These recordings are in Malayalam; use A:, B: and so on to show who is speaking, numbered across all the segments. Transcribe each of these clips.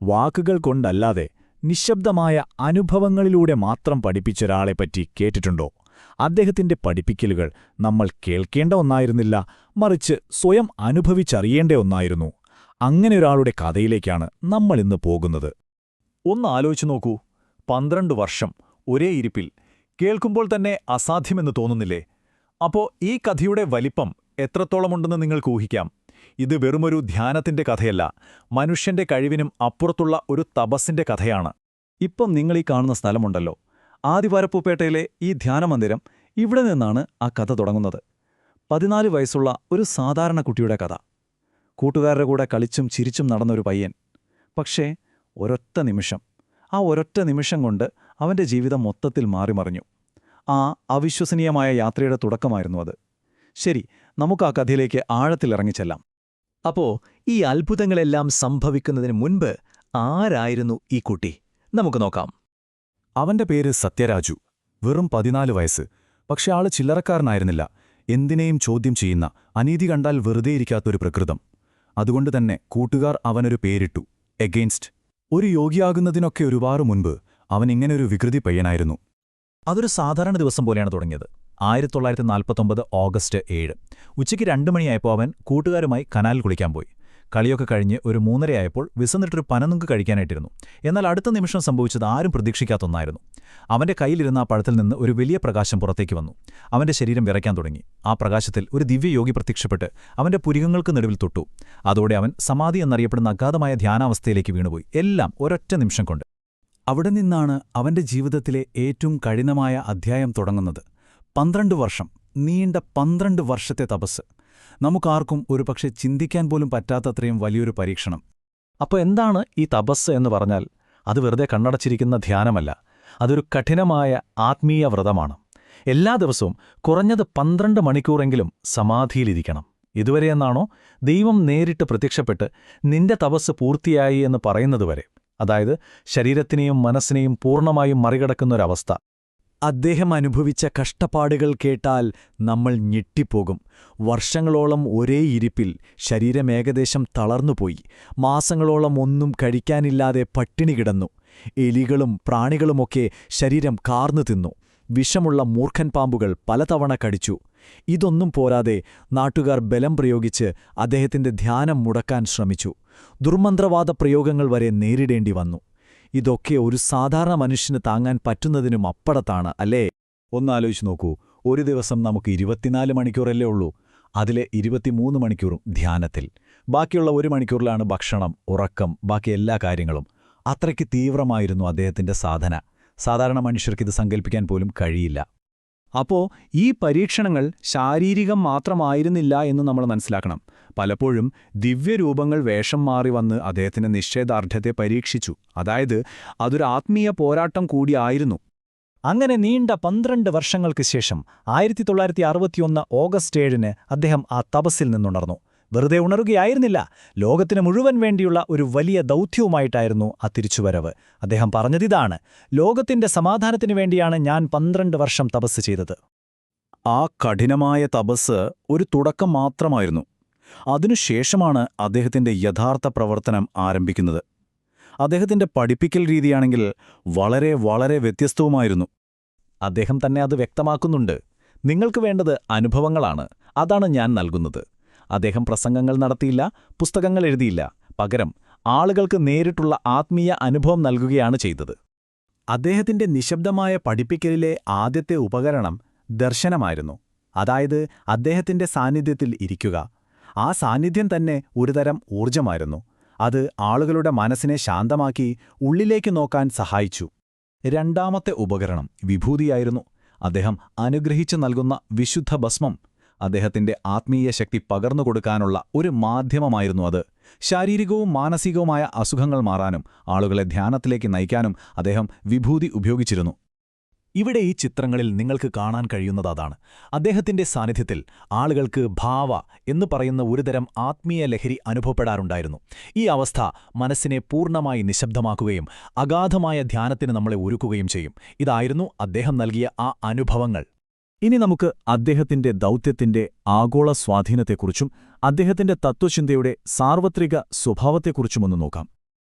A: വാക്കുകൾ കൊണ്ടല്ലാതെ നിശബ്ദമായ അനുഭവങ്ങളിലൂടെ മാത്രം പഠിപ്പിച്ചൊരാളെപ്പറ്റി കേട്ടിട്ടുണ്ടോ? അദ്ദേഹത്തിന്റെ പഠിപ്പിക്കലുകൾ നമ്മൾ കേൾക്കേണ്ട ഒന്നായിരുന്നില്ല, മറിച്ച് സ്വയം അനുഭവിച്ചറിയേണ്ട ഒന്നായിരുന്നു. അങ്ങനെയൊരാളുടെ കഥയിലേക്കാണ് നമ്മളിന്ന് പോകുന്നത്.
B: ഒന്ന് ആലോചിച്ചു നോക്കൂ, 12 വർഷം ഒരേ ഇരിപ്പിൽ. കേൾക്കുമ്പോൾ തന്നെ അസാധ്യമെന്ന് തോന്നുന്നില്ലേ? അപ്പോ ഈ കഥയുടെ വലിപ്പം എത്രത്തോളമുണ്ടെന്ന് നിങ്ങൾക്ക് ഊഹിക്കാം. ഇത് വെറുമൊരു ധ്യാനത്തിന്റെ കഥയല്ല, മനുഷ്യന്റെ കഴിവിനും അപ്പുറത്തുള്ള ഒരു തപസ്സിന്റെ കഥയാണ്. ഇപ്പം നിങ്ങളീ കാണുന്ന സ്ഥലമുണ്ടല്ലോ, ആദിവാരപ്പൂപ്പേട്ടയിലെ ഈ ധ്യാനമന്ദിരം, ഇവിടെ നിന്നാണ് ആ കഥ തുടങ്ങുന്നത്. 14 വയസ്സുള്ള ഒരു സാധാരണ കുട്ടിയുടെ കഥ. കൂട്ടുകാരുടെ കൂടെ കളിച്ചും ചിരിച്ചും നടന്നൊരു പയ്യൻ. പക്ഷേ ഒരൊറ്റ നിമിഷം കൊണ്ട് അവന്റെ ജീവിതം മൊത്തത്തിൽ മാറിമറിഞ്ഞു. ആ അവിശ്വസനീയമായ യാത്രയുടെ തുടക്കമായിരുന്നു അത്. ശരി, നമുക്ക് ആ കഥയിലേക്ക് ആഴത്തിലിറങ്ങിച്ചെല്ലാം.
C: അപ്പോ ഈ അത്ഭുതങ്ങളെല്ലാം സംഭവിക്കുന്നതിന് മുൻപ് ആരായിരുന്നു ഈ കുട്ടി? നമുക്ക് നോക്കാം.
B: അവന്റെ പേര് സത്യരാജു. വെറും 14 വയസ്സ്. പക്ഷെ ആള് ചില്ലറക്കാരനായിരുന്നില്ല. എന്തിനേയും ചോദ്യം ചെയ്യുന്ന, അനീതി കണ്ടാൽ വെറുതെയിരിക്കാത്തൊരു പ്രകൃതം. അതുകൊണ്ടുതന്നെ കൂട്ടുകാർ അവനൊരു പേരിട്ടു, എഗെയിൻസ്റ്റ്. ഒരു യോഗിയാകുന്നതിനൊക്കെ ഒരുപാട് മുൻപ് അവൻ ഇങ്ങനൊരു വികൃതി പയ്യനായിരുന്നു.
A: അതൊരു സാധാരണ ദിവസം പോലെയാണ് തുടങ്ങിയത്. 1949 ഓഗസ്റ്റ് 7. ഉച്ചയ്ക്ക് 2 മണിയായപ്പോൾ അവൻ കൂട്ടുകാരുമായി കനാലിൽ കുളിക്കാൻ പോയി. കളിയൊക്കെ കഴിഞ്ഞ് ഒരു 3:30 വിശന്നിട്ടൊരു പനനുങ്ക് കഴിക്കാനായിട്ടിരുന്നു. എന്നാൽ അടുത്ത നിമിഷം സംഭവിച്ചത് ആരും പ്രതീക്ഷിക്കാത്തൊന്നായിരുന്നു. അവന്റെ കയ്യിലിരുന്ന ആ പഴത്തിൽ നിന്ന് ഒരു വലിയ പ്രകാശം പുറത്തേക്ക് വന്നു. അവന്റെ ശരീരം വിറയ്ക്കാൻ തുടങ്ങി. ആ പ്രകാശത്തിൽ ഒരു ദിവ്യയോഗി പ്രത്യക്ഷപ്പെട്ട് അവന്റെ പുരികങ്ങൾക്ക് നടുവിൽ തൊട്ടു. അതോടെ അവൻ സമാധി എന്നറിയപ്പെടുന്ന അഗാധമായ ധ്യാനാവസ്ഥയിലേക്ക് വീണുപോയി. എല്ലാം ഒരൊറ്റ നിമിഷം കൊണ്ട്.
B: അവിടെ നിന്നാണ് അവന്റെ ജീവിതത്തിലെ ഏറ്റവും കഠിനമായ അധ്യായം തുടങ്ങുന്നത്. 12 വർഷം, നീണ്ട 12 വർഷത്തെ തപസ്. നമുക്കാർക്കും ഒരുപക്ഷെ ചിന്തിക്കാൻ പോലും പറ്റാത്തത്രയും വലിയൊരു പരീക്ഷണം.
C: അപ്പോൾ എന്താണ് ഈ തപസ് എന്ന് പറഞ്ഞാൽ? അത് വെറുതെ കണ്ണടച്ചിരിക്കുന്ന ധ്യാനമല്ല, അതൊരു കഠിനമായ ആത്മീയ വ്രതമാണ്. എല്ലാ ദിവസവും കുറഞ്ഞത് 12 മണിക്കൂറെങ്കിലും സമാധിയിലിരിക്കണം. ഇതുവരെയെന്നാണോ? ദൈവം നേരിട്ട് പ്രത്യക്ഷപ്പെട്ട് നിന്റെ തപസ് പൂർത്തിയായി എന്ന് പറയുന്നതുവരെ. അതായത് ശരീരത്തിനെയും മനസ്സിനെയും പൂർണ്ണമായും മറികടക്കുന്നൊരവസ്ഥ.
A: അദ്ദേഹം അനുഭവിച്ച കഷ്ടപ്പാടുകൾ കേട്ടാൽ നമ്മൾ ഞെട്ടിപ്പോകും. വർഷങ്ങളോളം ഒരേ ഇരിപ്പിൽ ശരീരം ഏകദേശം തളർന്നുപോയി. മാസങ്ങളോളം ഒന്നും കഴിക്കാനില്ലാതെ പട്ടിണി കിടന്നു. എലികളും പ്രാണികളുമൊക്കെ ശരീരം കാർന്നു തിന്നു. വിഷമുള്ള മൂർഖൻ പാമ്പുകൾ പലതവണ കടിച്ചു. ഇതൊന്നും പോരാതെ നാട്ടുകാർ ബലം പ്രയോഗിച്ച് അദ്ദേഹത്തിന്റെ ധ്യാനം മുടക്കാൻ ശ്രമിച്ചു. ദുർമന്ത്രവാദ പ്രയോഗങ്ങൾ വരെ നേരിടേണ്ടി വന്നു. ഇതൊക്കെ ഒരു സാധാരണ മനുഷ്യന് താങ്ങാൻ പറ്റുന്നതിനും അപ്പുറത്താണ്, അല്ലേ?
B: ഒന്നാലോചിച്ച് നോക്കൂ, ഒരു ദിവസം നമുക്ക് 24 മണിക്കൂറല്ലേ ഉള്ളൂ. അതിലെ 23 മണിക്കൂറും ധ്യാനത്തിൽ. ബാക്കിയുള്ള 1 മണിക്കൂറിലാണ് ഭക്ഷണം, ഉറക്കം, ബാക്കി എല്ലാ കാര്യങ്ങളും. അത്രയ്ക്ക് തീവ്രമായിരുന്നു അദ്ദേഹത്തിന്റെ സാധന. സാധാരണ മനുഷ്യർക്കിത് സങ്കല്പിക്കാൻ പോലും കഴിയില്ല.
A: അപ്പോ ഈ പരീക്ഷണങ്ങൾ ശാരീരികം മാത്രമായിരുന്നില്ല എന്ന് നമ്മൾ മനസ്സിലാക്കണം. പലപ്പോഴും ദിവ്യരൂപങ്ങൾ വേഷം മാറി വന്ന് അദ്ദേഹത്തിന്റെ നിശ്ചയദാർഢ്യത്തെ പരീക്ഷിച്ചു. അതായത് അതൊരു ആത്മീയ പോരാട്ടം കൂടിയായിരുന്നു. അങ്ങനെ നീണ്ട 12 വർഷങ്ങൾക്ക് ശേഷം 1961 ഓഗസ്റ്റ് 7 അദ്ദേഹം ആ തപസ്സിൽ നിന്നുണർന്നു. വെറുതെ ഉണരുകയായിരുന്നില്ല, ലോകത്തിന് മുഴുവൻ വേണ്ടിയുള്ള ഒരു വലിയ ദൗത്യവുമായിട്ടായിരുന്നു ആ തിരിച്ചുവരവ്. അദ്ദേഹം പറഞ്ഞതിതാണ്: ലോകത്തിന്റെ സമാധാനത്തിനു വേണ്ടിയാണ് ഞാൻ 12 വർഷം തപസ് ചെയ്തത്.
B: ആ കഠിനമായ തപസ് ഒരു തുടക്കം മാത്രമായിരുന്നു. അതിനുശേഷമാണ് അദ്ദേഹത്തിന്റെ യഥാർത്ഥ പ്രവർത്തനം ആരംഭിക്കുന്നത്. അദ്ദേഹത്തിന്റെ പഠിപ്പിക്കൽ രീതിയാണെങ്കിൽ വളരെ വളരെ വ്യത്യസ്തവുമായിരുന്നു.
C: അദ്ദേഹം തന്നെ അത് വ്യക്തമാക്കുന്നുണ്ട്. നിങ്ങൾക്ക് വേണ്ടത് അനുഭവങ്ങളാണ്, അതാണ് ഞാൻ നൽകുന്നത്. അദ്ദേഹം പ്രസംഗങ്ങൾ നടത്തിയില്ല, പുസ്തകങ്ങൾ എഴുതിയില്ല. പകരം ആളുകൾക്ക് നേരിട്ടുള്ള ആത്മീയ അനുഭവം നൽകുകയാണ് ചെയ്തത്.
A: അദ്ദേഹത്തിന്റെ നിശബ്ദമായ പഠിപ്പിക്കലിലെ ആദ്യത്തെ ഉപകരണം ദർശനമായിരുന്നു. അതായത് അദ്ദേഹത്തിന്റെ സാന്നിധ്യത്തിൽ ഇരിക്കുക. ആ സാന്നിധ്യം തന്നെ ഒരുതരം ഊർജമായിരുന്നു. അത് ആളുകളുടെ മനസ്സിനെ ശാന്തമാക്കി ഉള്ളിലേക്ക് നോക്കാൻ സഹായിച്ചു.
B: രണ്ടാമത്തെ ഉപകരണം വിഭൂതിയായിരുന്നു. അദ്ദേഹം അനുഗ്രഹിച്ചു നൽകുന്ന വിശുദ്ധ ഭസ്മം അദ്ദേഹത്തിന്റെ ആത്മീയ ശക്തി പകർന്നുകൊടുക്കാനുള്ള ഒരു മാധ്യമമായിരുന്നു അത്. ശാരീരികവും മാനസികവുമായ അസുഖങ്ങൾ മാറാനും ആളുകളെ ധ്യാനത്തിലേക്ക് നയിക്കാനും അദ്ദേഹം വിഭൂതി ഉപയോഗിച്ചിരുന്നു.
A: ഇവിടെ ഈ ചിത്രങ്ങളിൽ നിങ്ങൾക്ക് കാണാൻ കഴിയുന്നതാണ്. അദ്ദേഹത്തിന്റെ സാന്നിധ്യത്തിൽ ആളുകൾക്ക് ഭാവ എന്ന് പറയുന്ന ഒരുതരം ആത്മീയ ലഹരി അനുഭവപ്പെടാറുണ്ടായിരുന്നു. ഈ അവസ്ഥ മനസ്സിനെ പൂർണ്ണമായി നിശബ്ദമാക്കുകയും അഗാധമായ ധ്യാനത്തിന് നമ്മളെ ഒരുക്കുകയും ചെയ്യും. ഇതായിരുന്നു അദ്ദേഹം നൽകിയ ആ അനുഭവങ്ങൾ. ഇനി നമുക്ക് അദ്ദേഹത്തിന്റെ ദൗത്യത്തിന്റെ ആഗോള സ്വാധീനത്തെക്കുറിച്ചും അദ്ദേഹത്തിന്റെ തത്വചിന്തയുടെ സാർവത്രിക സ്വഭാവത്തെക്കുറിച്ചുമൊന്ന് നോക്കാം.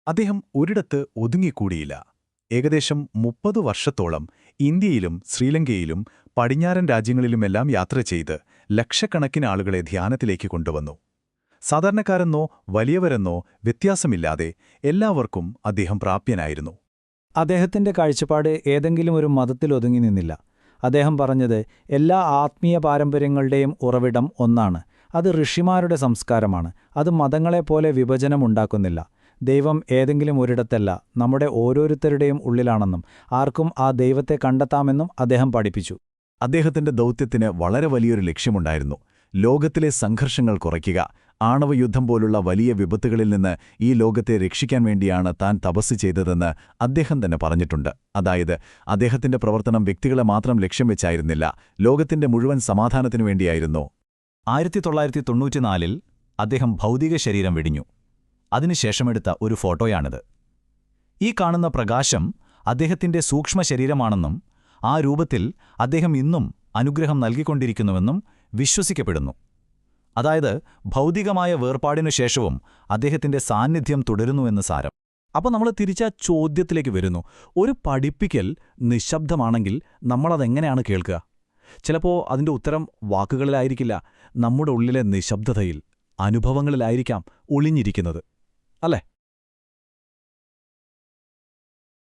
B: അദ്ദേഹം ഒരിടത്ത് ഒതുങ്ങിക്കൂടിയില്ല. ഏകദേശം 30 വർഷത്തോളം ഇന്ത്യയിലും ശ്രീലങ്കയിലും പടിഞ്ഞാറൻ രാജ്യങ്ങളിലുമെല്ലാം യാത്ര ചെയ്ത് ലക്ഷക്കണക്കിന് ആളുകളെ ധ്യാനത്തിലേക്ക് കൊണ്ടുവന്നു. സാധാരണക്കാരെന്നോ വലിയവരെന്നോ വ്യത്യാസമില്ലാതെ എല്ലാവർക്കും അദ്ദേഹം പ്രാപ്യനായിരുന്നു.
D: അദ്ദേഹത്തിന്റെ കാഴ്ചപ്പാട് ഏതെങ്കിലും ഒരു മതത്തിൽ ഒതുങ്ങി നിന്നില്ല. അദ്ദേഹം പറഞ്ഞത് എല്ലാ ആത്മീയ പാരമ്പര്യങ്ങളുടെയും ഉറവിടം ഒന്നാണ്. അത് ഋഷിമാരുടെ സംസ്കാരമാണ്. അത് മതങ്ങളെപ്പോലെ വിഭജനമുണ്ടാക്കുന്നില്ല. ദൈവം ഏതെങ്കിലും ഒരിടത്തല്ല, നമ്മുടെ ഓരോരുത്തരുടെയും ഉള്ളിലാണെന്നും ആർക്കും ആ ദൈവത്തെ കണ്ടെത്താമെന്നും അദ്ദേഹം പഠിപ്പിച്ചു.
B: അദ്ദേഹത്തിന്റെ ദൗത്യത്തിന് വളരെ വലിയൊരു ലക്ഷ്യമുണ്ടായിരുന്നു. ലോകത്തിലെ സംഘർഷങ്ങൾ കുറയ്ക്കുക. ആണവയുദ്ധം പോലുള്ള വലിയ വിപത്തുകളിൽ നിന്ന് ഈ ലോകത്തെ രക്ഷിക്കാൻ വേണ്ടിയാണ് താൻ തപസ് ചെയ്തതെന്ന് അദ്ദേഹം തന്നെ പറഞ്ഞിട്ടുണ്ട്. അതായത് അദ്ദേഹത്തിന്റെ പ്രവർത്തനം വ്യക്തികളെ മാത്രം ലക്ഷ്യം വെച്ചായിരുന്നില്ല, ലോകത്തിന്റെ മുഴുവൻ സമാധാനത്തിനു വേണ്ടിയായിരുന്നു.
C: 1994 അദ്ദേഹം ഭൗതിക ശരീരം വെടിഞ്ഞു. അതിനുശേഷമെടുത്ത ഒരു ഫോട്ടോയാണിത്. ഈ കാണുന്ന പ്രകാശം അദ്ദേഹത്തിന്റെ സൂക്ഷ്മ ശരീരമാണെന്നും ആ രൂപത്തിൽ അദ്ദേഹം ഇന്നും അനുഗ്രഹം നൽകിക്കൊണ്ടിരിക്കുന്നുവെന്നും വിശ്വസിക്കപ്പെടുന്നു. അതായത് ഭൗതികമായ വേർപാടിനു ശേഷവും അദ്ദേഹത്തിന്റെ സാന്നിധ്യം തുടരുന്നുവെന്ന് സാരം.
A: അപ്പോൾ നമ്മൾ തിരിച്ചാ ചോദ്യത്തിലേക്ക് വരുന്നു. ഒരു പഠിപ്പിക്കൽ നിശബ്ദമാണെങ്കിൽ നമ്മളതെങ്ങനെയാണ് കേൾക്കുക? ചിലപ്പോൾ അതിൻ്റെ ഉത്തരം വാക്കുകളിലായിരിക്കില്ല, നമ്മുടെ ഉള്ളിലെ നിശബ്ദതയിൽ, അനുഭവങ്ങളിലായിരിക്കാം ഒളിഞ്ഞിരിക്കുന്നത്, അല്ലേ?